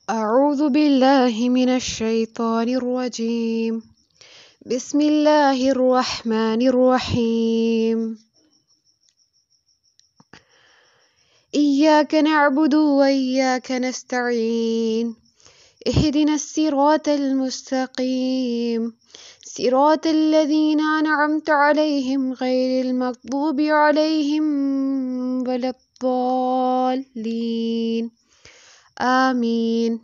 أعوذ بالله من الشيطان الرجيم بسم الله الرحمن الرحيم إياك نعبد وإياك نستعين اهدنا الصراط المستقيم صراط الذين أنعمت عليهم غير المغضوب عليهم ولا الضالين آمين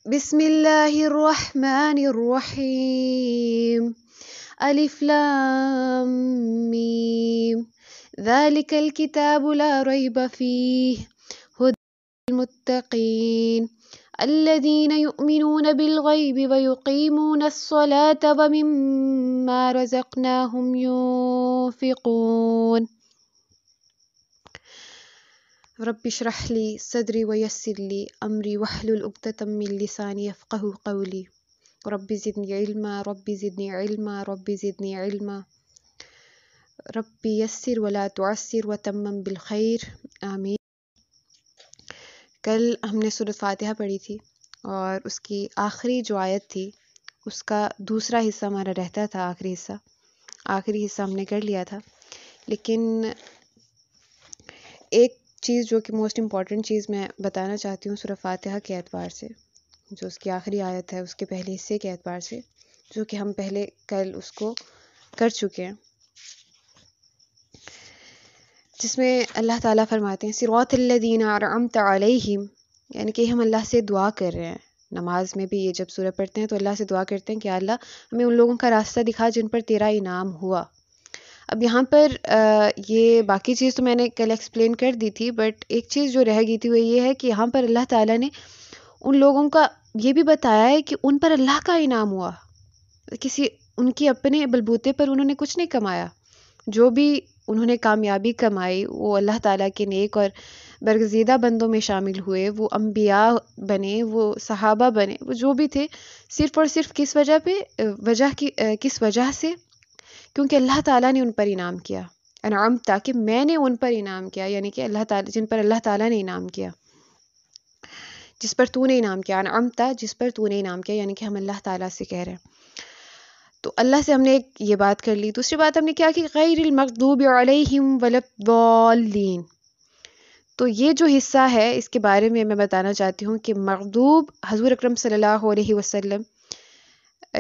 بسم الله الرحمن الرحيم ألف لام ميم ذلك الكتاب لا ريب فيه هدى للمتقين الذين يؤمنون بالغيب ويقيمون الصلاة ومما رزقناهم ينفقون رب اشرح لي صدري ويسر لي أمري واحلل عقدة من لساني يفقهوا قولي رب زدني علما رب زدني علما رب زدني علما رب يسر ولا تعسر وتمم بالخير آمین۔ کل ہم نے سورۃ فاتحہ پڑھی تھی اور اس کی آخری جو آیت تھی اس کا دوسرا حصہ ہمارا رہتا تھا، آخری حصہ ہم نے کر لیا تھا، لیکن ایک چیز جو کہ موسٹ امپورٹنٹ چیز میں بتانا چاہتی ہوں سورۃ فاتحہ کے اعتبار سے، جو اس کی آخری آیت ہے اس کے پہلے حصے کے اعتبار سے، جو کہ ہم پہلے کل اس کو کر چکے ہیں، جس میں اللہ تعالیٰ فرماتے ہیں صراط الذین انعمت علیہم، یعنی کہ ہم اللہ سے دعا کر رہے ہیں نماز میں بھی، یہ جب سورہ پڑھتے ہیں تو اللہ سے دعا کرتے ہیں کہ اللہ ہمیں ان لوگوں کا راستہ دکھا جن پر تیرا انعام ہوا۔ اب یہاں پر یہ باقی چیز تو میں نے کل ایکسپلین کر دی تھی، بٹ ایک چیز جو رہ گئی تھی وہ یہ ہے کہ یہاں پر اللہ تعالیٰ نے ان لوگوں کا یہ بھی بتایا ہے کہ ان پر اللہ کا انعام ہوا، ان کی اپنے بلبوتے پر انہوں نے کچھ نہیں کمایا، جو بھی انہوں نے کامیابی کمائی وہ اللہ تعالیٰ کے نیک اور برگزیدہ بندوں میں شامل ہوئے، وہ انبیاء بنے، وہ صحابہ بنے، وہ جو بھی تھے، صرف اور صرف کس وجہ سے کیونکہ اللہ تعالیٰ نے ان پر انعام کیا، انعام تاکہ میں نے ان پر انعام کیا، یعنی کہ اللہ تعالیٰ جن پر اللہ تعالیٰ نے انعام کیا، جس پر تو نے انعام کیا، انعامتا جس پر تو نے انعام کیا، یعنی کہ ہم اللہ تعالیٰ سے کہہ رہے ہیں۔ تو اللہ سے ہم نے یہ بات کر لی۔ دوسری بات ہم نے کیا کہ غیر المغضوب علیہم ولا الضالین، تو یہ جو حصہ ہے اس کے بارے میں بتانا چاہتی ہوں کہ مغضوب حضور اکرم صلی اللہ علیہ وسلم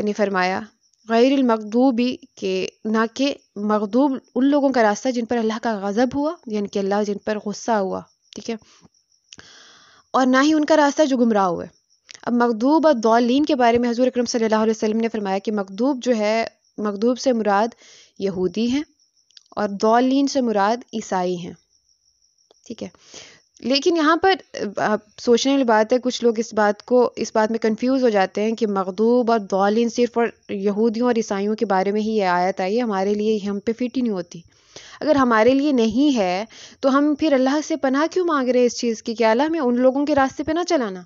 نے فرمایا غیر المغضوبی، کہ نہ کہ مغضوب ان لوگوں کا راستہ جن پر اللہ کا غضب ہوا، یعنی کہ اللہ جن پر غصہ ہوا، ٹھیک ہے، اور نہ ہی ان کا راستہ جو گمراہ ہوئے۔ اب مغضوب اور ضالین کے بارے میں حضور اکرم صلی اللہ علیہ وسلم نے فرمایا کہ مغضوب جو ہے، مغضوب سے مراد یہودی ہیں اور ضالین سے مراد عیسائی ہیں، ٹھیک ہے۔ لیکن یہاں پر سوچنے والی بات ہے، کچھ لوگ اس بات میں کنفیوز ہو جاتے ہیں کہ مغضوب اور ضالین صرف اور یہودیوں اور عیسائیوں کے بارے میں ہی یہ آیت آئی ہے، ہمارے لیے ہم پہ فٹ ہی نہیں ہوتی۔ اگر ہمارے لیے نہیں ہے تو ہم پھر اللہ سے پناہ کیوں مانگ رہے ہیں اس چیز کی کہ اللہ ہمیں ان لوگوں کے راستے پہ نہ چلانا؟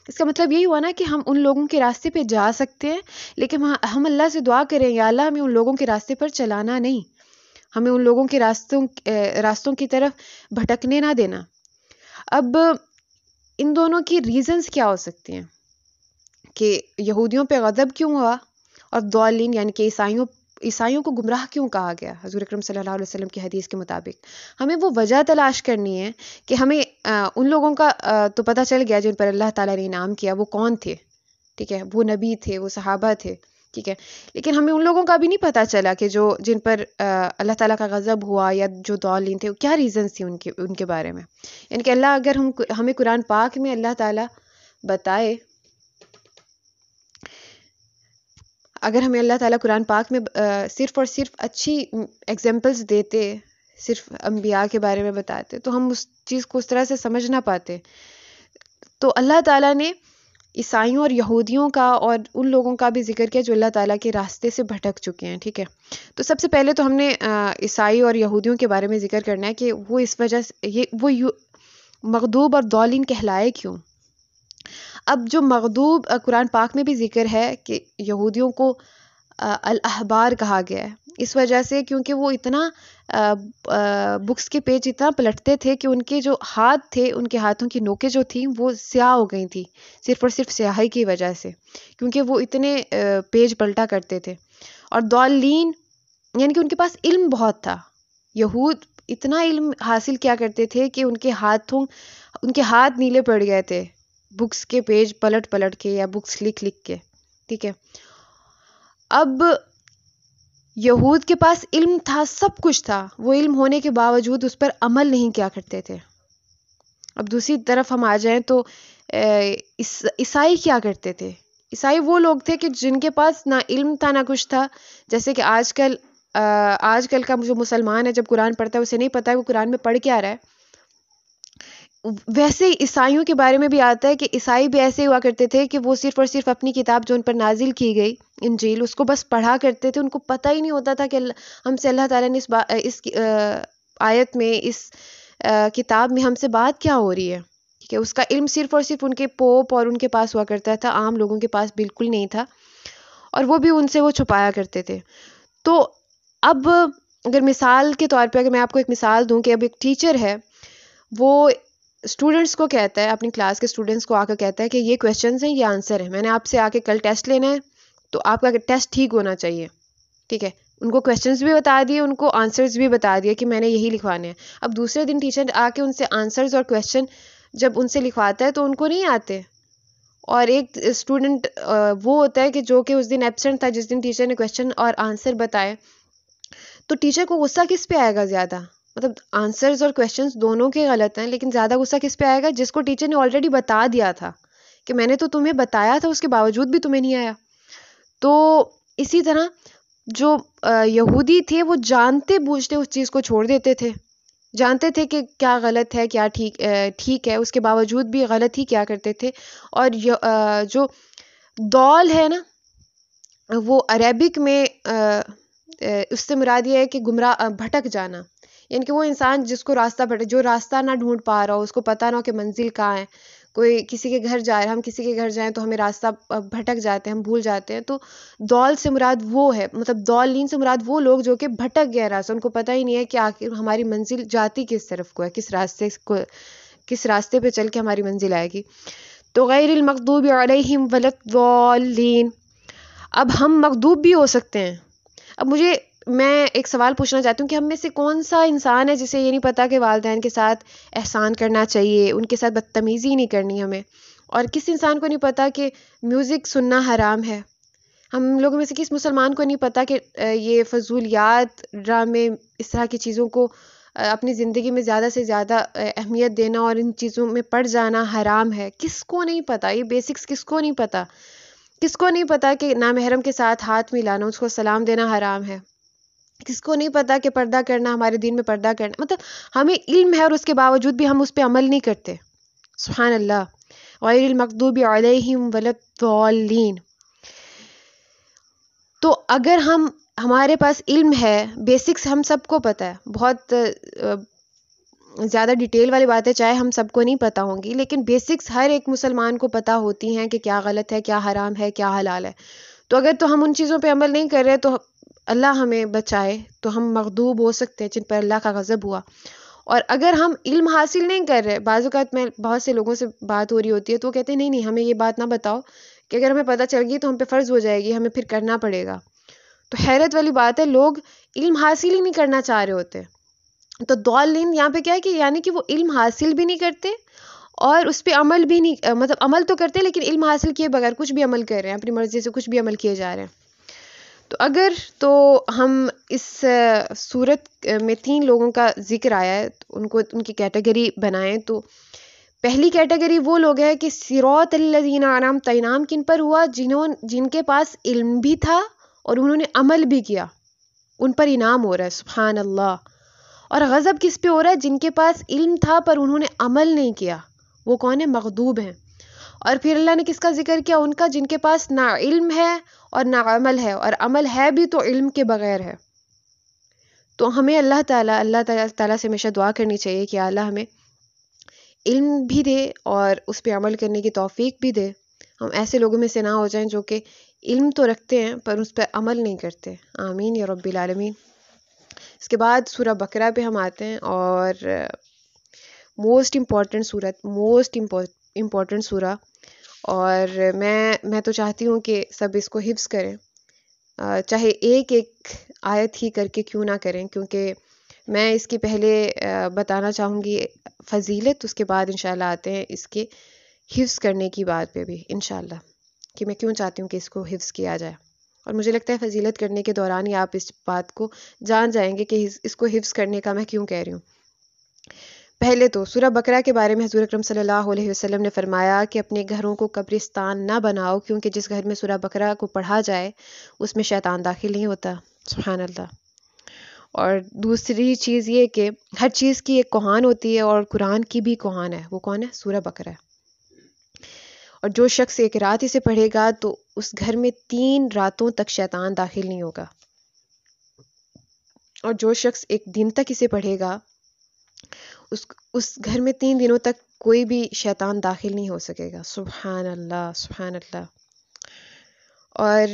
اس کا مطلب یہی ہوا نا کہ ہم ان لوگوں کے راستے پہ جا سکتے ہیں، لیکن ہم اللہ سے دعا کریں یا اللہ ہمیں ان لوگوں کے راستے پر چلانا نہیں، ہمیں ان لوگوں کے راستوں کی طرف بھٹکنے نہ دینا۔ اب ان دونوں کی ریزنز کیا ہو سکتی ہیں کہ یہودیوں پہ غضب کیوں ہوا اور ضالین یعنی کہ عیسائیوں کو گمراہ کیوں کہا گیا؟ حضور اکرم صلی اللہ علیہ وسلم کی حدیث کے مطابق ہمیں وہ وجہ تلاش کرنی ہے کہ ہمیں ان لوگوں کا تو پتہ چل گیا جن پر اللہ تعالیٰ نے انعام کیا، وہ کون تھے، ٹھیک ہے، وہ نبی تھے، وہ صحابہ تھے، ٹھیک ہے، لیکن ہمیں ان لوگوں کا بھی نہیں پتہ چلا کہ جن پر اللہ تعالیٰ کا غضب ہوا یا جو ضالین تھے، کیا ریزنز تھی ان کے بارے میں۔ یعنی کہ اللہ اگر ہمیں قرآن پاک میں اللہ تعالیٰ بتائے، اگر ہمیں اللہ تعالیٰ قرآن پاک میں صرف اور صرف اچھی ایگزامپلز دیتے، صرف انبیاء کے بارے میں بتاتے، تو ہم اس چیز کو اس طرح سے سمجھ نہ پاتے۔ تو اللہ تعالیٰ نے عیسائیوں اور یہودیوں کا اور ان لوگوں کا بھی ذکر کیا جو اللہ تعالیٰ کے راستے سے بھٹک چکے ہیں، ٹھیک ہے۔ تو سب سے پہلے تو ہم نے عیسائی اور یہودیوں کے بارے میں ذکر کرنا ہے کہ وہ اس وجہ سے وہ مغضوب اور ضالین کہلائے کیوں۔ اب جو مغضوب قرآن پاک میں بھی ذکر ہے کہ یہودیوں کو الاحبار کہا گیا ہے، اس وجہ سے کیونکہ وہ اتنا بکس کے پیج اتنا پلٹتے تھے کہ ان کے جو ہاتھ تھے، ان کے ہاتھوں کی نوکیں جو تھیں وہ سیاہ ہو گئی تھیں، صرف اور صرف سیاہی کی وجہ سے، کیونکہ وہ اتنے پیج پلٹا کرتے تھے۔ اور ضالین یعنی کہ ان کے پاس علم بہت تھا، یہود اتنا علم حاصل کیا کرتے تھے کہ ان کے ہاتھ نیلے پڑ گئے تھے بکس کے پیج پلٹ پلٹ کے یا بکس لکھ لکھ کے، ٹھیک ہے۔ اب یہود کے پاس علم تھا، سب کچھ تھا، وہ علم ہونے کے باوجود اس پر عمل نہیں کیا کرتے تھے۔ اب دوسری طرف ہم آ جائیں تو عیسائی کیا کرتے تھے؟ عیسائی وہ لوگ تھے کہ جن کے پاس نہ علم تھا نہ کچھ تھا، جیسے کہ آج کل کا جو مسلمان ہے جب قرآن پڑھتا ہے اسے نہیں پتا ہے وہ قرآن میں پڑھ کیا رہا ہے، ویسے ہی عیسائیوں کے بارے میں بھی آتا ہے کہ عیسائی بھی ایسے ہوا کرتے تھے کہ وہ صرف اور صرف اپنی کتاب جو ان پر نازل کی گئی انجیل، اس کو بس پڑھا کرتے تھے، ان کو پتہ ہی نہیں ہوتا تھا کہ ہم سے اللہ تعالیٰ نے اس آیت میں، اس کتاب میں ہم سے بات کیا ہو رہی ہے، کہ اس کا علم صرف اور صرف ان کے پوپ اور ان کے پاس ہوا کرتا تھا، عام لوگوں کے پاس بالکل نہیں تھا، اور وہ بھی ان سے وہ چھپایا کرتے تھے۔ تو اب اگر مثال کے طور پہ اگر میں آپ کو ایک مثال دوں کہ اب ایک ٹیچر ہے، وہ اسٹوڈنٹس کو کہتا ہے، اپنی کلاس کے اسٹوڈنٹس کو آ کر کہتا ہے کہ یہ کویشچنز ہیں، یہ آنسر ہے، میں نے آپ سے آ کے کل ٹیسٹ لینا ہے، تو آپ کا ٹیسٹ ٹھیک ہونا چاہیے، ٹھیک ہے۔ ان کو کویشچنز بھی بتا دیے، ان کو آنسرز بھی بتا دیے کہ میں نے یہی لکھوانے ہیں۔ اب دوسرے دن ٹیچر آ کے ان سے آنسرز اور کویشچن جب ان سے لکھواتا ہے تو ان کو نہیں آتے، اور ایک اسٹوڈنٹ وہ ہوتا ہے کہ جو کہ اس دن ایبسنٹ تھا جس دن ٹیچر نے کویشچن اور آنسر بتائے، تو ٹیچر کو غصہ کس پہ آئے گا زیادہ؟ مطلب آنسرز اور کویشچنز دونوں کے غلط ہیں، لیکن زیادہ غصہ کس پہ آئے گا؟ جس کو ٹیچر نے آلریڈی بتا دیا تھا کہ میں نے تو تمہیں بتایا تھا، اس کے باوجود بھی تمہیں نہیں آیا۔ تو اسی طرح جو یہودی تھے وہ جانتے بوجھتے اس چیز کو چھوڑ دیتے تھے، جانتے تھے کہ کیا غلط ہے کیا ٹھیک ہے، اس کے باوجود بھی غلط ہی کیا کرتے تھے۔ اور جو دول ہے نا، وہ عربک میں اس سے مراد یہ ہے کہ گمراہ، بھٹک جانا، یعنی کہ وہ انسان جس کو جو راستہ نہ ڈھونڈ پا رہا ہو، اس کو پتہ نہ ہو کہ منزل کہاں ہے، کوئی کسی کے گھر جا رہا ہے، ہم کسی کے گھر جائیں تو ہمیں راستہ بھٹک جاتے ہیں، ہم بھول جاتے ہیں، تو دول سے مراد وہ ہے، مطلب دولین سے مراد وہ لوگ جو کہ بھٹک گئے راستہ، ان کو پتہ ہی نہیں ہے کہ آخر ہماری منزل جاتی کس طرف کو ہے، کس راستے پہ چل کے ہماری منزل آئے گی۔ تو غیر المغضوب علیہم ولا الضالین، اب ہم مغضوب بھی ہو سکتے ہیں۔ اب میں ایک سوال پوچھنا چاہتی ہوں کہ ہم میں سے کون سا انسان ہے جسے یہ نہیں پتا کہ والدین کے ساتھ احسان کرنا چاہیے، ان کے ساتھ بدتمیزی نہیں کرنی ہمیں، اور کس انسان کو نہیں پتا کہ میوزک سننا حرام ہے؟ ہم لوگوں میں سے کس مسلمان کو نہیں پتا کہ یہ فضولیات، ڈرامے، اس طرح کی چیزوں کو اپنی زندگی میں زیادہ سے زیادہ اہمیت دینا اور ان چیزوں میں پڑ جانا حرام ہے؟ کس کو نہیں پتا؟ یہ بیسکس کس کو نہیں پتا؟ کس کو نہیں پتا کہ نامحرم کے ساتھ ہاتھ ملانا، اس کو سلام دینا حرام ہے؟ کس کو نہیں پتا کہ پردہ کرنا، ہمارے دین میں پردہ کرنا، مطلب ہمیں علم ہے اور اس کے باوجود بھی ہم اس پہ عمل نہیں کرتے۔ سبحان اللہ۔ غیر المغضوب علیہم ولا الضالین۔ تو اگر ہمارے پاس علم ہے، بیسکس ہم سب کو پتہ ہے، بہت زیادہ ڈیٹیل والی باتیں چاہے ہم سب کو نہیں پتہ ہوں گی، لیکن بیسکس ہر ایک مسلمان کو پتہ ہوتی ہیں کہ کیا غلط ہے، کیا حرام ہے، کیا حلال ہے۔ تو اگر تو ہم ان چیزوں پہ عمل نہیں کر رہے تو اللہ ہمیں بچائے، تو ہم مغضوب ہو سکتے ہیں جن پر اللہ کا غضب ہوا۔ اور اگر ہم علم حاصل نہیں کر رہے، بعض اوقات میں بہت سے لوگوں سے بات ہو رہی ہوتی ہے تو وہ کہتے ہیں نہیں ہمیں یہ بات نہ بتاؤ کہ اگر ہمیں پتہ چل گئی تو ہم پہ فرض ہو جائے گی، ہمیں پھر کرنا پڑے گا۔ تو حیرت والی بات ہے، لوگ علم حاصل ہی نہیں کرنا چاہ رہے ہوتے۔ تو ضالین یہاں پہ کیا ہے کہ یعنی کہ وہ علم حاصل بھی نہیں کرتے اور اس پہ عمل بھی نہیں، مطلب عمل تو کرتے لیکن علم حاصل کیے بغیر کچھ بھی عمل کر رہے ہیں، اپنی مرضی سے کچھ بھی عمل کیے جا رہے ہیں۔ تو ہم اس صورت میں 3 لوگوں کا ذکر آیا ہے، ان کی کیٹیگری بنائیں تو پہلی کیٹیگری وہ لوگ ہیں کہ صراط الذین انعمت، انعام کن پر ہوا؟ جن کے پاس علم بھی تھا اور انہوں نے عمل بھی کیا، ان پر انعام ہو رہا ہے۔ سبحان اللہ۔ اور غضب کس پہ ہو رہا ہے؟ جن کے پاس علم تھا پر انہوں نے عمل نہیں کیا، وہ کون ہے؟ مغضوب ہیں۔ اور پھر اللہ نے کس کا ذکر کیا؟ ان کا جن کے پاس نہ علم ہے اور نہ عمل ہے، اور عمل ہے بھی تو علم کے بغیر ہے۔ تو ہمیں اللہ تعالیٰ سے ہمیشہ دعا کرنی چاہیے کہ اللہ ہمیں علم بھی دے اور اس پہ عمل کرنے کی توفیق بھی دے، ہم ایسے لوگوں میں سے نہ ہو جائیں جو کہ علم تو رکھتے ہیں پر اس پہ عمل نہیں کرتے. آمین یا رب العالمین. اس کے بعد سورہ بقرہ پہ ہم آتے ہیں، اور موسٹ امپورٹنٹ سورہ، اور میں تو چاہتی ہوں کہ سب اس کو حفظ کریں، چاہے ایک آیت ہی کر کے کیوں نہ کریں، کیونکہ میں اس کی پہلے بتانا چاہوں گی فضیلت، اس کے بعد انشاءاللہ آتے ہیں اس کے حفظ کرنے کی بات پہ بھی انشاءاللہ، کہ میں کیوں چاہتی ہوں کہ اس کو حفظ کیا جائے. اور مجھے لگتا ہے فضیلت کرنے کے دوران ہی آپ اس بات کو جان جائیں گے کہ اس کو حفظ کرنے کا میں کیوں کہہ رہی ہوں. پہلے تو سورہ بقرہ کے بارے میں حضور اکرم صلی اللہ علیہ وسلم نے فرمایا کہ اپنے گھروں کو قبرستان نہ بناؤ، کیونکہ جس گھر میں سورہ بقرہ کو پڑھا جائے اس میں شیطان داخل نہیں ہوتا. سبحان اللہ. اور دوسری چیز یہ کہ ہر چیز کی ایک کوہان ہوتی ہے، اور قرآن کی بھی کوہان ہے. وہ کون ہے؟ سورہ بقرہ ہے. اور جو شخص ایک رات اسے پڑھے گا تو اس گھر میں 3 راتوں تک شیطان داخل نہیں ہوگا، اور جو شخص ایک دن تک اسے پڑھے گا اس گھر میں 3 دنوں تک کوئی بھی شیطان داخل نہیں ہو سکے گا. سبحان اللہ، سبحان اللہ. اور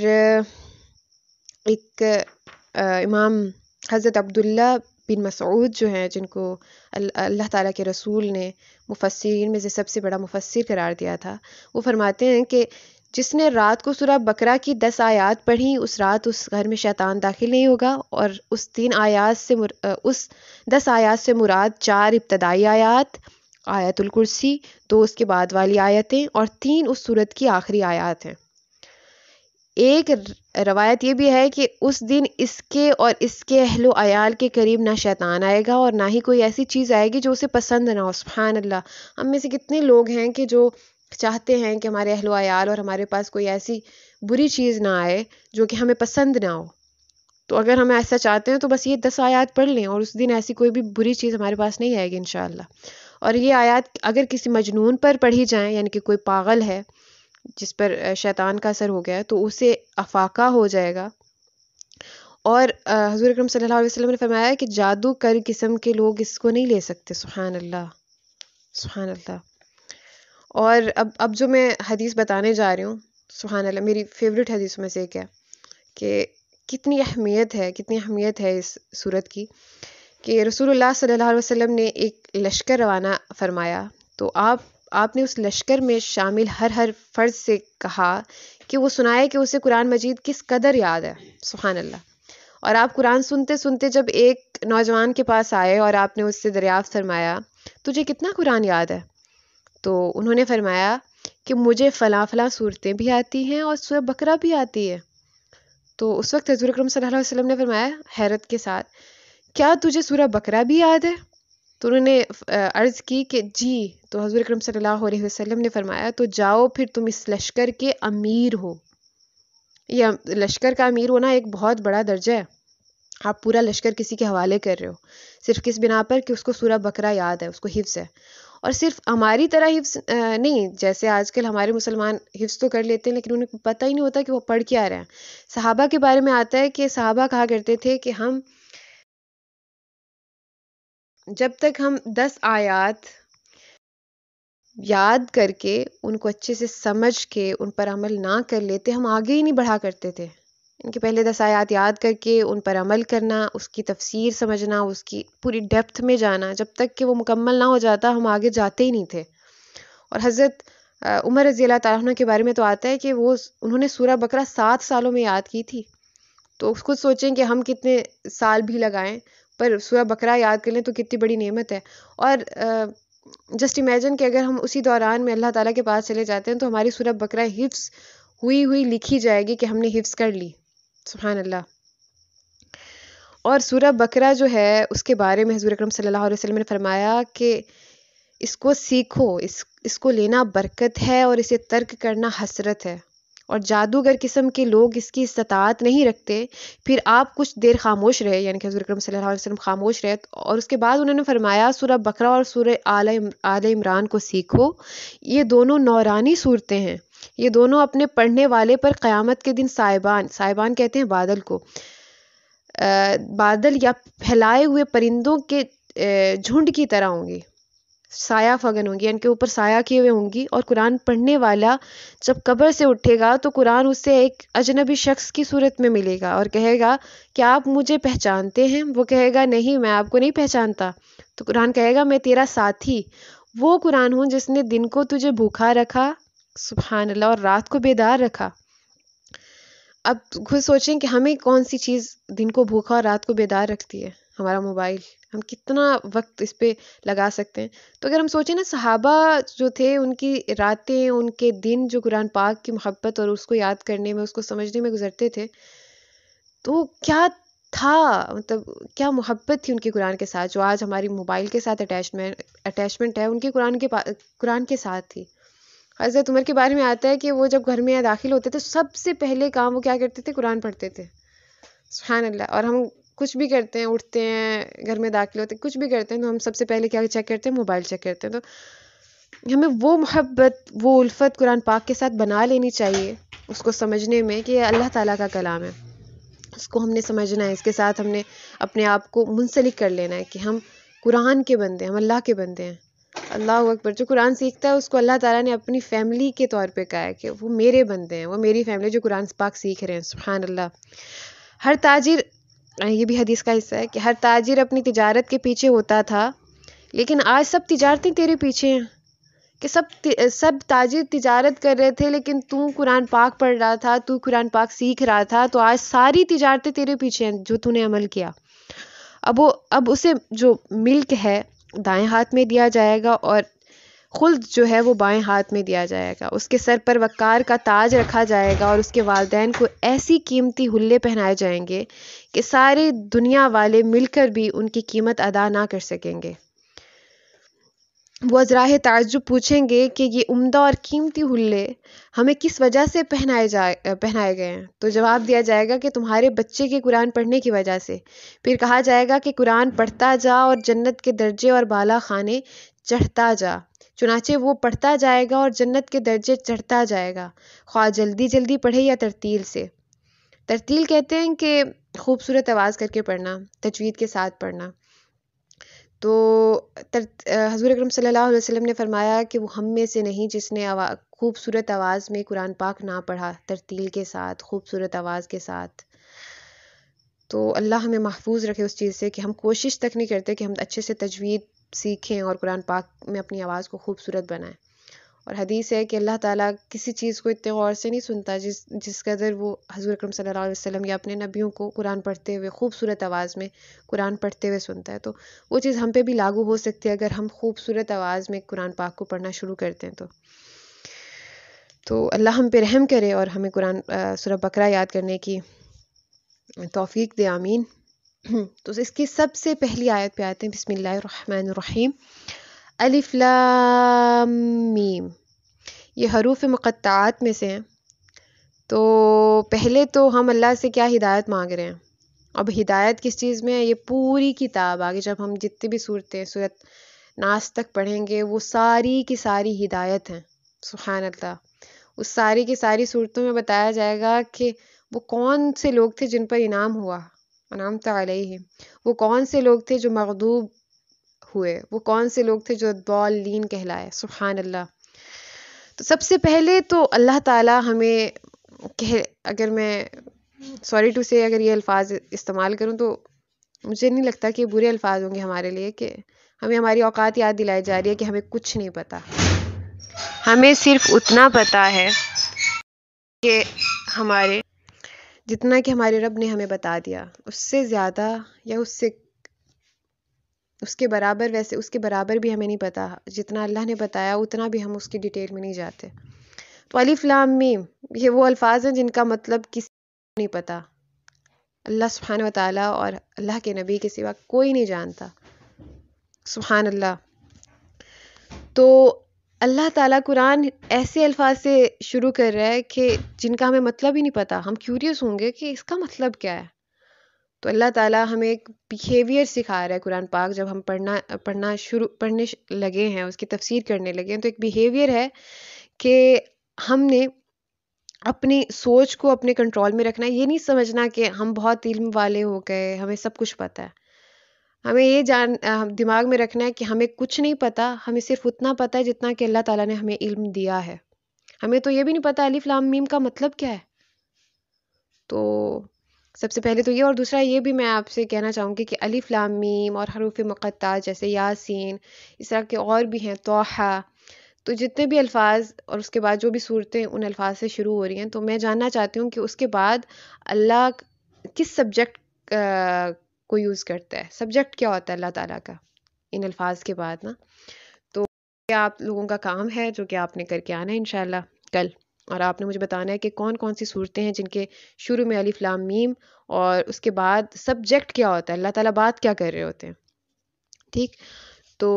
ایک امام حضرت عبداللہ بن مسعود جو ہیں، جن کو اللہ تعالیٰ کے رسول نے مفسرین میں سے سب سے بڑا مفسر قرار دیا تھا، وہ فرماتے ہیں کہ جس نے رات کو سورہ بقرہ کی 10 آیات پڑھی، اس رات اس گھر میں شیطان داخل نہیں ہوگا. اور اس 10 آیات سے مراد 4 ابتدائی آیات، آیت الکرسی، 2 اس کے بعد والی آیتیں، اور 3 اس سورت کی آخری آیات ہیں. ایک روایت یہ بھی ہے کہ اس دن اس کے اور اس کے اہل و عیال کے قریب نہ شیطان آئے گا، اور نہ ہی کوئی ایسی چیز آئے گی جو اسے پسند نہ ہو. سبحان اللہ. ہم میں سے کتنے لوگ ہیں کہ جو چاہتے ہیں کہ ہمارے اہل و عیال اور ہمارے پاس کوئی ایسی بری چیز نہ آئے جو کہ ہمیں پسند نہ ہو. تو اگر ہم ایسا چاہتے ہیں تو بس یہ 10 آیات پڑھ لیں، اور اس دن ایسی کوئی بھی بری چیز ہمارے پاس نہیں آئے گی انشاءاللہ. اور یہ آیات اگر کسی مجنون پر پڑھی جائیں، یعنی کہ کوئی پاگل ہے جس پر شیطان کا اثر ہو گیا ہے، تو اسے افاقہ ہو جائے گا. اور حضور اکرم صلی اللہ علیہ وسلم نے فرمایا کہ جادو کر قسم کے لوگ اس کو نہیں لے سکتے. سبحان اللہ، سبحان اللہ. اور اب جو میں حدیث بتانے جا رہی ہوں، سبحان اللہ، میری فیوریٹ حدیث میں سے ایک ہے کہ کتنی اہمیت ہے اس صورت کی، کہ رسول اللہ صلی اللہ علیہ وسلم نے ایک لشکر روانہ فرمایا، تو آپ نے اس لشکر میں شامل ہر فرد سے کہا کہ وہ سنائے کہ اسے قرآن مجید کس قدر یاد ہے. سبحان اللہ. اور آپ قرآن سنتے سنتے جب ایک نوجوان کے پاس آئے اور آپ نے اس سے دریافت فرمایا تجھے کتنا قرآن یاد ہے، تو انہوں نے فرمایا کہ مجھے فلاں فلاں صورتیں بھی آتی ہیں اور سورہ بقرہ بھی آتی ہے. تو اس وقت حضور اکرم صلی اللہ علیہ وسلم نے فرمایا حیرت کے ساتھ، کیا تجھے سورہ بقرہ بھی یاد ہے؟ تو انہوں نے عرض کی کہ جی. تو حضور اکرم صلی اللہ علیہ وسلم نے فرمایا تو جاؤ پھر تم اس لشکر کے امیر ہو. یہ لشکر کا امیر ہونا ایک بہت بڑا درجہ ہے. آپ پورا لشکر کسی کے حوالے کر رہے ہو صرف کس بنا پر کہ اس کو سورہ بقرہ یاد ہے، اس کو حفظ ہے. اور صرف ہماری طرح حفظ نہیں، جیسے آج کل ہمارے مسلمان حفظ تو کر لیتے ہیں لیکن انہیں پتہ ہی نہیں ہوتا کہ وہ پڑھ کیا رہے ہیں. صحابہ کے بارے میں آتا ہے کہ صحابہ کہا کرتے تھے کہ ہم جب تک ہم 10 آیات یاد کر کے ان کو اچھے سے سمجھ کے ان پر عمل نہ کر لیتے، ہم آگے ہی نہیں بڑھا کرتے تھے. ان کے پہلے 10 آیات یاد کر کے ان پر عمل کرنا، اس کی تفسیر سمجھنا، اس کی پوری ڈیپتھ میں جانا، جب تک کہ وہ مکمل نہ ہو جاتا ہم آگے جاتے ہی نہیں تھے. اور حضرت عمر رضی اللہ تعالیٰ عنہ کے بارے میں تو آتا ہے کہ انہوں نے سورہ بقرہ 7 سالوں میں یاد کی تھی. تو خود سوچیں کہ ہم کتنے سال بھی لگائیں پر سورہ بقرہ یاد کر لیں تو کتنی بڑی نعمت ہے. اور جسٹ امیجن کہ اگر ہم اسی دوران میں اللہ تعالیٰ کے پاس چلے جاتے ہیں تو ہماری سورہ بقرہ حفظ ہوئی لکھی جائے گی کہ ہم نے حفظ کر لی. سبحان اللہ. اور سورہ بقرہ جو ہے اس کے بارے میں حضور اکرم صلی اللہ علیہ وسلم نے فرمایا کہ اس کو سیکھو، اس کو لینا برکت ہے اور اسے ترک کرنا حسرت ہے. اور جادوگر قسم کے لوگ اس کی استطاعت نہیں رکھتے. پھر آپ کچھ دیر خاموش رہے، یعنی کہ حضور اکرم صلی اللہ علیہ وسلم خاموش رہے، اور اس کے بعد انہوں نے فرمایا سورہ بقرہ اور سورہ آل عمران کو سیکھو. یہ دونوں نورانی صورتیں ہیں. یہ دونوں اپنے پڑھنے والے پر قیامت کے دن صائبان کہتے ہیں بادل کو، بادل یا پھیلائے ہوئے پرندوں کے جھنڈ کی طرح ہوں گے. سایہ فگن ہوں گی، ان کے اوپر سایہ کیے ہوئے ہوں گی، اور قرآن پڑھنے والا جب قبر سے اٹھے گا تو قرآن اسے ایک اجنبی شخص کی صورت میں ملے گا اور کہے گا کہ آپ مجھے پہچانتے ہیں؟ وہ کہے گا نہیں، میں آپ کو نہیں پہچانتا۔ تو قرآن کہے گا میں تیرا ساتھی وہ قرآن ہوں جس نے دن کو تجھے بھوکا رکھا، سبحان اللہ، اور رات کو بیدار رکھا۔ اب خود سوچیں کہ ہمیں کون سی چیز دن کو بھوکا اور رات کو بیدار رکھتی ہے؟ ہمارا موبائل۔ ہم کتنا وقت اس پہ لگا سکتے ہیں؟ تو اگر ہم سوچیں نا، صحابہ جو تھے ان کی راتیں، ان کے دن جو قرآن پاک کی محبت اور اس کو یاد کرنے میں، اس کو سمجھنے میں گزرتے تھے، تو کیا تھا، مطلب کیا محبت تھی ان کی قرآن کے ساتھ، جو آج ہماری موبائل کے ساتھ اٹیچمنٹ ہے، ان کی قرآن کے ساتھ تھی۔ حضرت عمر کے بارے میں آتا ہے کہ وہ جب گھر میں داخل ہوتے تھے، سب سے پہلے کام وہ کیا کرتے تھے؟ قرآن پڑھتے تھے، سبحان اللہ۔ اور ہم کچھ بھی کرتے ہیں، اٹھتے ہیں، گھر میں داخل ہوتے ہیں، کچھ بھی کرتے ہیں، تو ہم سب سے پہلے کیا چیک کرتے ہیں؟ موبائل چیک کرتے ہیں۔ تو ہمیں وہ محبت، وہ الفت قرآن پاک کے ساتھ بنا لینی چاہیے، اس کو سمجھنے میں کہ یہ اللہ تعالیٰ کا کلام ہے، اس کو ہم نے سمجھنا ہے، اس کے ساتھ ہم نے اپنے آپ کو منسلک کر لینا ہے کہ ہم قرآن کے بندے ہیں، ہم اللہ کے بندے ہیں۔ اللہ اکبر۔ جو قرآن سیکھتا ہے اس کو اللہ تعالیٰ نے اپنی فیملی کے طور پہ کہا ہے کہ وہ میرے بندے ہیں، وہ میری فیملی جو قرآن پاک سیکھ رہے ہیں، سبحان اللہ۔ ہر تاجر، یہ بھی حدیث کا حصہ ہے کہ ہر تاجر اپنی تجارت کے پیچھے ہوتا تھا، لیکن آج سب تجارتیں تیرے پیچھے ہیں، کہ سب تاجر تجارت کر رہے تھے لیکن تو قرآن پاک پڑھ رہا تھا، تو قرآن پاک سیکھ رہا تھا، تو آج ساری تجارتیں تیرے پیچھے ہیں جو تو نے عمل کیا۔ اب اسے جو ملک ہے دائیں ہاتھ میں دیا جائے گا، اور خلد جو ہے وہ بائیں ہاتھ میں دیا جائے گا۔ اس کے سر پر وقار کا تاج رکھا جائے گا، اور اس کے والدین کو ایسی قیمتی حلے پہنائے جائیں گے کہ ساری دنیا والے مل کر بھی ان کی قیمت ادا نہ کر سکیں گے۔ وہ از راہ تعجب پوچھیں گے کہ یہ عمدہ اور قیمتی حلے ہمیں کس وجہ سے پہنائے گئے ہیں؟ تو جواب دیا جائے گا کہ تمہارے بچے کے قرآن پڑھنے کی وجہ سے۔ پھر کہا جائے گا کہ قرآن پڑھتا جا اور جنت کے درجے اور بالا خانے چڑھتا جا۔ چنانچہ وہ پڑھتا جائے گا اور جنت کے درجے چڑھتا جائے گا، خواہ جلدی جلدی پڑھے یا ترتیل سے۔ ترتیل کہتے ہیں کہ خوبصورت آواز کر کے پڑھنا، تجوید کے ساتھ پڑھنا۔ تو حضور اکرم صلی اللہ علیہ وسلم نے فرمایا کہ وہ ہم میں سے نہیں جس نے خوبصورت آواز میں قرآن پاک نہ پڑھا، ترتیل کے ساتھ، خوبصورت آواز کے ساتھ۔ تو اللہ ہمیں محفوظ رکھے اس چیز سے کہ ہم کوشش تک نہیں کرتے کہ ہم اچھے سے تجوید سیکھیں اور قرآن پاک میں اپنی آواز کو خوبصورت بنائیں۔ اور حدیث ہے کہ اللہ تعالیٰ کسی چیز کو اتنے غور سے نہیں سنتا جس قدر وہ حضور اکرم صلی اللہ علیہ وسلم یا اپنے نبیوں کو قرآن پڑھتے ہوئے، خوبصورت آواز میں قرآن پڑھتے ہوئے سنتا ہے۔ تو وہ چیز ہم پہ بھی لاگو ہو سکتی ہے اگر ہم خوبصورت آواز میں قرآن پاک کو پڑھنا شروع کرتے ہیں۔ تو اللہ ہم پہ رحم کرے اور ہمیں قرآن سورہ بقرہ یاد کرنے کی توفیق دے، آمین۔ تو اس کی سب سے پہلی آیت پہ آتے ہیں، بسم اللہ الرحمن الرحیم، الف لام میم۔ یہ حروف مقطعات میں سے ہیں۔ تو پہلے تو ہم اللہ سے کیا ہدایت مانگ رہے ہیں؟ اب ہدایت کس چیز میں ہے؟ یہ پوری کتاب آگے جب ہم جتنی بھی صورتیں سورت ناس تک پڑھیں گے، وہ ساری کی ساری ہدایت ہیں، سبحان اللہ۔ اس ساری کی ساری صورتوں میں بتایا جائے گا کہ وہ کون سے لوگ تھے جن پر انعام ہوا، انعمت علیہم، وہ کون سے لوگ تھے جو مغضوب ہوئے، وہ کون سے لوگ تھے جو ضالین کہلائے، سبحان اللہ۔ تو سب سے پہلے تو اللہ تعالیٰ ہمیں اگر میں سوری ٹو سے اگر یہ الفاظ استعمال کروں تو مجھے نہیں لگتا کہ یہ برے الفاظ ہوں گے ہمارے لیے، کہ ہمیں ہماری اوقات یاد دلائی جا رہی ہے کہ ہمیں کچھ نہیں پتہ، ہمیں صرف اتنا پتہ ہے کہ جتنا کہ ہمارے رب نے ہمیں بتا دیا، اس سے زیادہ یا اس کے برابر، ویسے اس کے برابر بھی ہمیں نہیں پتا، جتنا اللہ نے بتایا اتنا بھی ہم اس کی ڈیٹیل میں نہیں جاتے۔ تو الف لام میم یہ وہ الفاظ ہیں جن کا مطلب کسی کو نہیں پتا، اللہ سبحانہ و تعالیٰ اور اللہ کے نبی کے سوا کوئی نہیں جانتا، سبحان اللہ۔ تو اللہ تعالیٰ قرآن ایسے الفاظ سے شروع کر رہا ہے کہ جن کا ہمیں مطلب ہی نہیں پتا، ہم کیوریس ہوں گے کہ اس کا مطلب کیا ہے۔ تو اللہ تعالیٰ ہمیں ایک بیہیویئر سکھا رہا ہے قرآن پاک، جب ہم پڑھنے لگے ہیں، اس کی تفسیر کرنے لگے ہیں، تو ایک بیہیویئر ہے کہ ہم نے اپنی سوچ کو اپنے کنٹرول میں رکھنا ہے۔ یہ نہیں سمجھنا کہ ہم بہت علم والے ہو گئے، ہمیں سب کچھ پتہ ہے۔ ہمیں یہ دماغ میں رکھنا ہے کہ ہمیں کچھ نہیں پتہ، ہمیں صرف اتنا پتہ ہے جتنا کہ اللہ تعالیٰ نے ہمیں علم دیا ہے. ہمیں تو یہ بھی نہیں پتہ الف لام میم کا مطلب کیا ہے. تو سب سے پہلے تو یہ، اور دوسرا یہ بھی میں آپ سے کہنا چاہوں گی کہ الف لام میم اور حروف مقطعات جیسے یاسین، اس طرح کے اور بھی ہیں، طٰہٰ، تو جتنے بھی الفاظ اور اس کے بعد جو بھی صورتیں ان الفاظ سے شروع ہو رہی ہیں، تو میں جاننا چاہتی ہوں کہ اس کے بعد اللہ کس سبجیکٹ کو یوز کرتا ہے، سبجیکٹ کیا ہوتا ہے اللہ تعالیٰ کا ان الفاظ کے بعد نا. تو یہ آپ لوگوں کا کام ہے جو کہ آپ نے کر کے آنا ہے انشاءاللہ کل، اور آپ نے مجھے بتانا ہے کہ کون کون سی صورتیں ہیں جن کے شروع میں الف لام میم اور اس کے بعد سبجیکٹ کیا ہوتا ہے، اللہ تعالیٰ بات کیا کر رہے ہوتے ہیں. ٹھیک، تو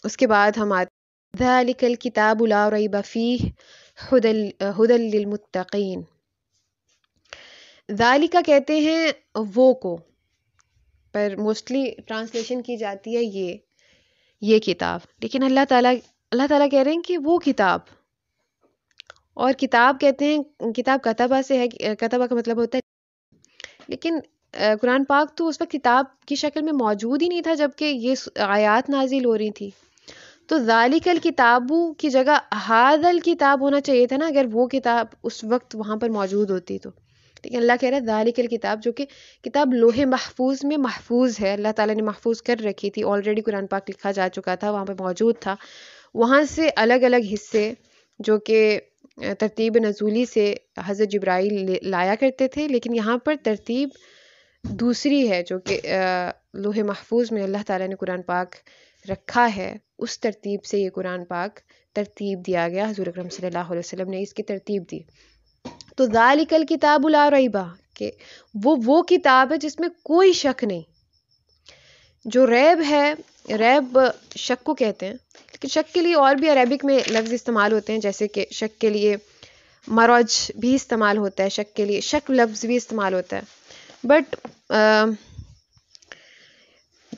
اس کے بعد ہم آتے ذَلِكَ الْكِتَابُ لَا رَيْبَ فِيهِ هُدًى لِّلْمُتَّقِينَ. ذَلِكَ کہتے ہیں وہ کو، پر موسٹلی ٹرانسلیشن کی جاتی ہے یہ کتاب، لیکن اللہ تعالیٰ کہہ رہے ہیں کہ وہ کتاب. اور کتاب کہتے ہیں، کتاب کتبہ سے ہے، کتبہ کا مطلب ہوتا ہے، لیکن قرآن پاک تو اس وقت کتاب کی شکل میں موجود ہی نہیں تھا جبکہ یہ آیات نازل ہو رہی تھی. تو ذالک الکتاب کی جگہ ھذا الکتاب ہونا چاہیے تھا نا، اگر وہ کتاب اس وقت وہاں پر موجود ہوتی تو. لیکن اللہ کہہ رہا ہے ذالک الکتاب، جو کہ کتاب لوح محفوظ میں محفوظ ہے، اللہ تعالیٰ نے محفوظ کر رکھی تھی، آلریڈی قرآن پاک لکھا جا چکا تھا، وہاں پہ موجود تھا. وہاں سے الگ الگ حصے جو کہ ترتیب نزولی سے حضرت جبرائیل لایا کرتے تھے، لیکن یہاں پر ترتیب دوسری ہے جو کہ لوح محفوظ میں اللہ تعالیٰ نے قرآن پاک رکھا ہے، اس ترتیب سے یہ قرآن پاک ترتیب دیا گیا. حضور اکرم صلی اللہ علیہ وسلم نے اس کی ترتیب دی. تو ذالک الکتاب لا ریب، کہ وہ کتاب ہے جس میں کوئی شک نہیں. جو ریب ہے، ریب شک کو کہتے ہیں، لیکن شک کے لیے اور بھی عربک میں لفظ استعمال ہوتے ہیں، جیسے کہ شک کے لیے مرج بھی استعمال ہوتا ہے، شک کے لیے شک لفظ بھی استعمال ہوتا ہے. بٹ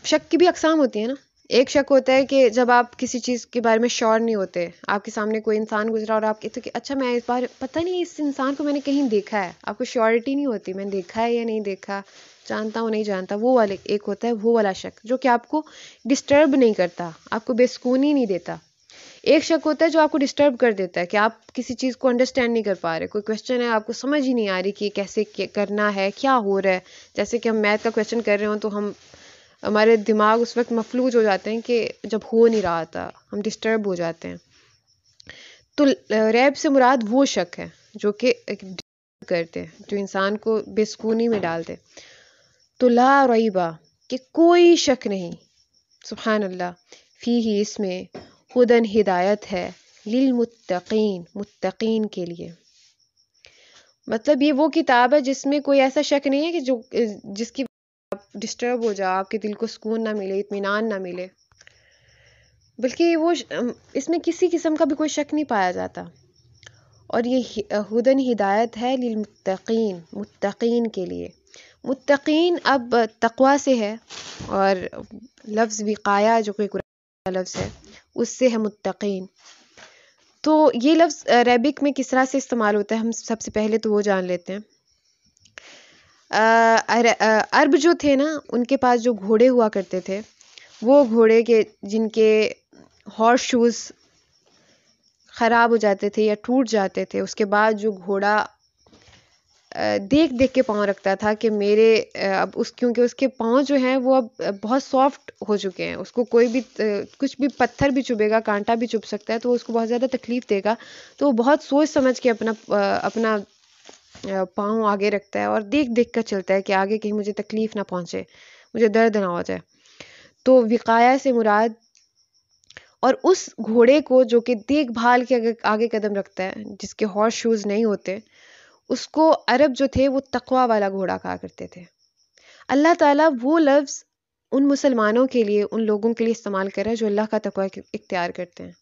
شک کی بھی اقسام ہوتی ہیں نا. ایک شک ہوتا ہے کہ جب آپ کسی چیز کے بارے میں شور نہیں ہوتے، آپ کے سامنے کوئی انسان گزرا اور آپ کہتے کہ اچھا میں اس بار پتہ نہیں اس انسان کو میں نے کہیں دیکھا ہے، آپ کو شیورٹی نہیں ہوتی میں نے دیکھا ہے یا نہیں دیکھا، جانتا ہوں نہیں جانتا. وہ والے ایک ہوتا ہے وہ والا شک جو کہ آپ کو ڈسٹرب نہیں کرتا، آپ کو بے سکونی نہیں دیتا. ایک شک ہوتا ہے جو آپ کو ڈسٹرب کر دیتا ہے کہ آپ کسی چیز کو انڈرسٹینڈ نہیں کر پا رہے، کوئی کویسچن ہے آپ کو سمجھ ہی نہیں آ رہی کہ کیسے کرنا ہے، کیا ہو رہا ہے. جیسے کہ ہم میتھ کا کویسچن کر رہے ہوں تو ہمارے دماغ اس وقت مفلوج ہو جاتے ہیں کہ جب ہو نہیں رہا تھا، ہم ڈسٹرب ہو جاتے ہیں. تو ریب سے مراد وہ شک ہے جو کہ کرتے جو انسان کو بے سکونی میں ڈالتے. تو لا ریبہ، کہ کوئی شک نہیں، سبحان اللہ، فیہ، اس میں، ہدن، ہدایت ہے، للمتقین، متقین کے لیے. مطلب یہ وہ کتاب ہے جس میں کوئی ایسا شک نہیں ہے کہ جس کی آپ ڈسٹرب ہو جاؤ، آپ کے دل کو سکون نہ ملے، اطمینان نہ ملے، بلکہ اس میں کسی قسم کا بھی کوئی شک نہیں پایا جاتا. اور یہ ہدن، ہدایت ہے، للمتقین، متقین کے لیے. متقین اب تقوی سے ہے، اور لفظ وقایا جو کہ قرآن کا لفظ ہے اس سے ہے متقین. تو یہ لفظ عربک میں کس طرح سے استعمال ہوتا ہے، ہم سب سے پہلے تو وہ جان لیتے ہیں. عرب جو تھے نا، ان کے پاس جو گھوڑے ہوا کرتے تھے، وہ گھوڑے کے جن کے ہارس شوز خراب ہو جاتے تھے یا ٹوٹ جاتے تھے، اس کے بعد جو گھوڑا دیکھ دیکھ کے پاؤں رکھتا تھا کہ میرے اب کیونکہ اس کے پاؤں جو ہیں وہ اب بہت سافٹ ہو چکے ہیں، اس کو کوئی بھی کچھ بھی پتھر بھی چبھے گا، کانٹا بھی چبھ سکتا ہے تو اس کو بہت زیادہ تکلیف دے گا. تو وہ بہت سوچ سمجھ کے اپنا پاؤں آگے رکھتا ہے اور دیکھ دیکھ کر چلتا ہے کہ آگے کہیں مجھے تکلیف نہ پہنچے، مجھے درد نہ ہو جائے. تو وقایا سے مراد، اور اس گھوڑے کو جو کہ دیکھ بھال کے آگے قدم رکھتا ہے، جس کے ہارس شوز نہیں ہوتے، اس کو عرب جو تھے وہ تقوی والا گھوڑا کہا کرتے تھے. اللہ تعالیٰ وہ لفظ ان مسلمانوں کے لیے، ان لوگوں کے لیے استعمال کر رہا ہے جو اللہ کا تقوی اختیار کرتے ہیں،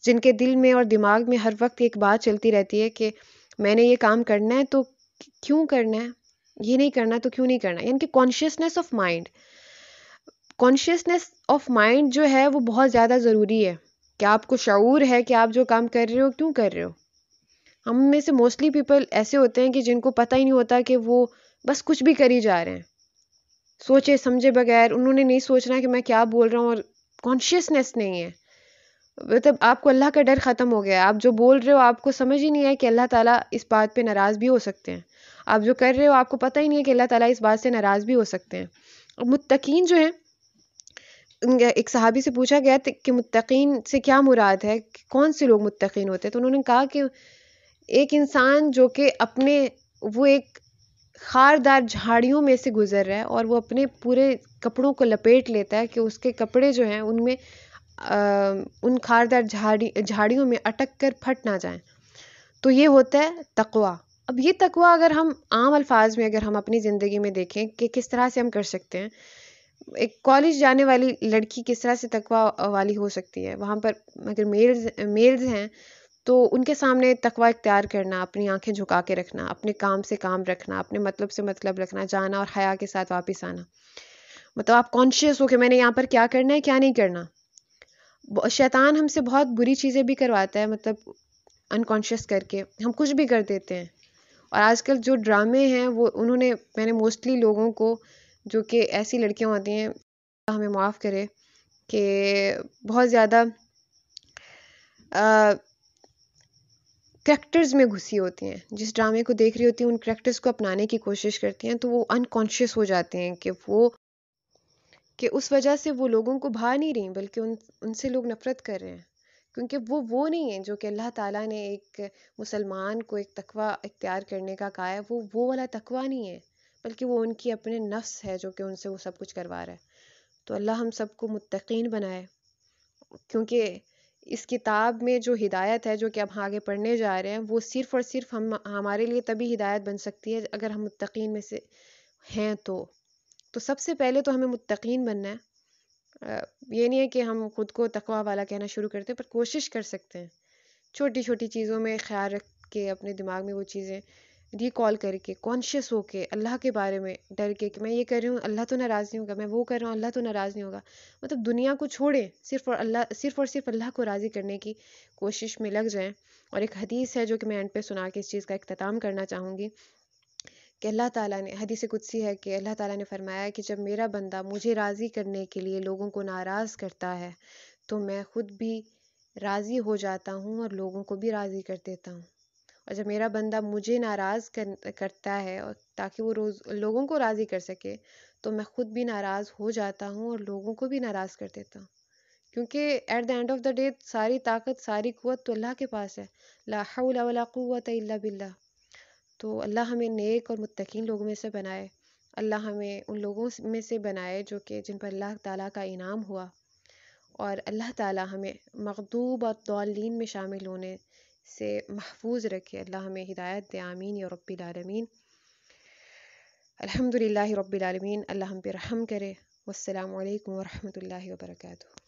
جن کے دل میں اور دماغ میں ہر وقت ایک بات چلتی رہتی ہے کہ میں نے یہ کام کرنا ہے تو کیوں کرنا ہے، یہ نہیں کرنا تو کیوں نہیں کرنا. یعنی کہ consciousness of mind, consciousness of mind جو ہے وہ بہت زیادہ ضروری ہے، کہ آپ کو شعور ہے کہ آپ جو کام کر رہے ہو کیوں کر رہے ہو. ہم میں سے موسٹلی پیپل ایسے ہوتے ہیں کہ جن کو پتہ ہی نہیں ہوتا کہ وہ بس کچھ بھی کر ہی جا رہے ہیں. سوچے سمجھے بغیر، انہوں نے نہیں سوچنا کہ میں کیا بول رہا ہوں، اور کانشیسنیس نہیں ہے. مطلب آپ کو اللہ کا ڈر ختم ہو گیا ہے. آپ جو بول رہے ہو آپ کو سمجھ ہی نہیں ہے کہ اللہ تعالیٰ اس بات پہ ناراض بھی ہو سکتے ہیں. آپ جو کر رہے ہو آپ کو پتہ ہی نہیں ہے کہ اللہ تعالیٰ اس بات سے ناراض بھی ہو سکتے ہیں. اور متقین جو ہیں، ایک صحابی سے پوچھا گیا کہ متقین سے کیا مراد ہے، کون سے لوگ متقین ہوتے ہیں، تو انہوں نے کہا کہ ایک انسان جو کہ وہ ایک خاردار جھاڑیوں میں سے گزر رہا ہے اور وہ اپنے پورے کپڑوں کو لپیٹ لیتا ہے کہ اس کے کپڑے جو ہیں ان میں ان خاردار جھاڑیوں میں اٹک کر پھٹ نہ جائیں. تو یہ ہوتا ہے تقویٰ. اب یہ تقویٰ اگر ہم عام الفاظ میں اگر ہم اپنی زندگی میں دیکھیں کہ کس طرح سے ہم کر سکتے ہیں، ایک کالج جانے والی لڑکی کس طرح سے تقویٰ والی ہو سکتی ہے. وہاں پر اگر میلز ہیں تو ان کے سامنے تقویٰ اختیار کرنا، اپنی آنکھیں جھکا کے رکھنا، اپنے کام سے کام رکھنا، اپنے مطلب سے مطلب رکھنا، جانا اور حیا کے ساتھ واپس آنا. مطلب آپ کانشیس ہو کہ میں نے یہاں پر کیا کرنا ہے کیا نہیں کرنا. شیطان ہم سے بہت بری چیزیں بھی کرواتا ہے، مطلب انکانشیس کر کے ہم کچھ بھی کر دیتے ہیں. اور آج کل جو ڈرامے ہیں میں نے موسٹلی لوگوں کو، جو کہ ایسی لڑکیاں ہوتی ہیں، ہمیں معاف کرے، کہ بہت زیادہ کریکٹرز میں گھسی ہوتی ہیں، جس ڈرامے کو دیکھ رہی ہوتی ہیں ان کریکٹرز کو اپنانے کی کوشش کرتی ہیں، تو وہ انکانشیس ہو جاتے ہیں کہ اس وجہ سے وہ لوگوں کو بھا نہیں رہی، بلکہ ان سے لوگ نفرت کر رہے ہیں. کیونکہ وہ نہیں ہیں جو کہ اللہ تعالیٰ نے ایک مسلمان کو ایک تقویٰ اختیار کرنے کا کہا ہے. وہ والا تقویٰ نہیں ہے، بلکہ وہ ان کی اپنے نفس ہے جو کہ ان سے وہ سب کچھ کروا رہا ہے. تو اللہ ہم سب کو متقین بنائے، کیونکہ اس کتاب میں جو ہدایت ہے جو کہ اب آگے پڑھنے جا رہے ہیں، وہ صرف اور صرف ہمارے لیے تبھی ہدایت بن سکتی ہے اگر ہم متقین میں سے ہیں. تو سب سے پہلے تو ہمیں متقین بننا ہے. یہ نہیں ہے کہ ہم خود کو تقویٰ والا کہنا شروع کرتے ہیں، پر کوشش کر سکتے ہیں چھوٹی چھوٹی چیزوں میں خیال رکھ کے، اپنے دماغ میں وہ چیزیں ریکال کر کے، کانشیس ہو کے، اللہ کے بارے میں ڈر کے کہ میں یہ کر رہی ہوں اللہ تو ناراض نہیں ہوگا، میں وہ کر رہا ہوں اللہ تو ناراض نہیں ہوگا. مطلب دنیا کو چھوڑیں، صرف اور صرف اللہ کو راضی کرنے کی کوشش میں لگ جائیں. اور ایک حدیث ہے جو کہ میں اینڈ پہ سنا کے اس چیز کا اختتام کرنا چاہوں گی، کہ اللہ تعالیٰ نے، حدیث قدسی ہے کہ اللہ تعالیٰ نے فرمایا کہ جب میرا بندہ مجھے راضی کرنے کے لیے لوگوں کو ناراض کرتا ہے تو میں خود بھی راضی ہو جاتا ہوں اور لوگوں کو بھی راضی کر دیتا ہوں. اور جب میرا بندہ مجھے ناراض کرتا ہے اور تاکہ وہ لوگوں کو راضی کر سکے، تو میں خود بھی ناراض ہو جاتا ہوں اور لوگوں کو بھی ناراض کر دیتا ہوں. کیونکہ at the end of the day ساری طاقت، ساری قوت تو اللہ کے پاس ہے. لا حول ولا قوت الا باللہ. تو اللہ ہمیں نیک اور متقین لوگوں میں سے بنائے. اللہ ہمیں ان لوگوں میں سے بنائے جو کہ جن پر اللہ تعالیٰ کا انعام ہوا، اور اللہ تعالیٰ ہمیں مغضوب اور ضالین میں شامل ہونے سے محفوظ رکھے. اللہ ہمیں ہدایت دے. آمین یا رب العالمین. الحمدللہ رب العالمین. اللہ ہم پہ رحم کرے. والسلام علیکم ورحمۃ اللہ وبرکاتہ.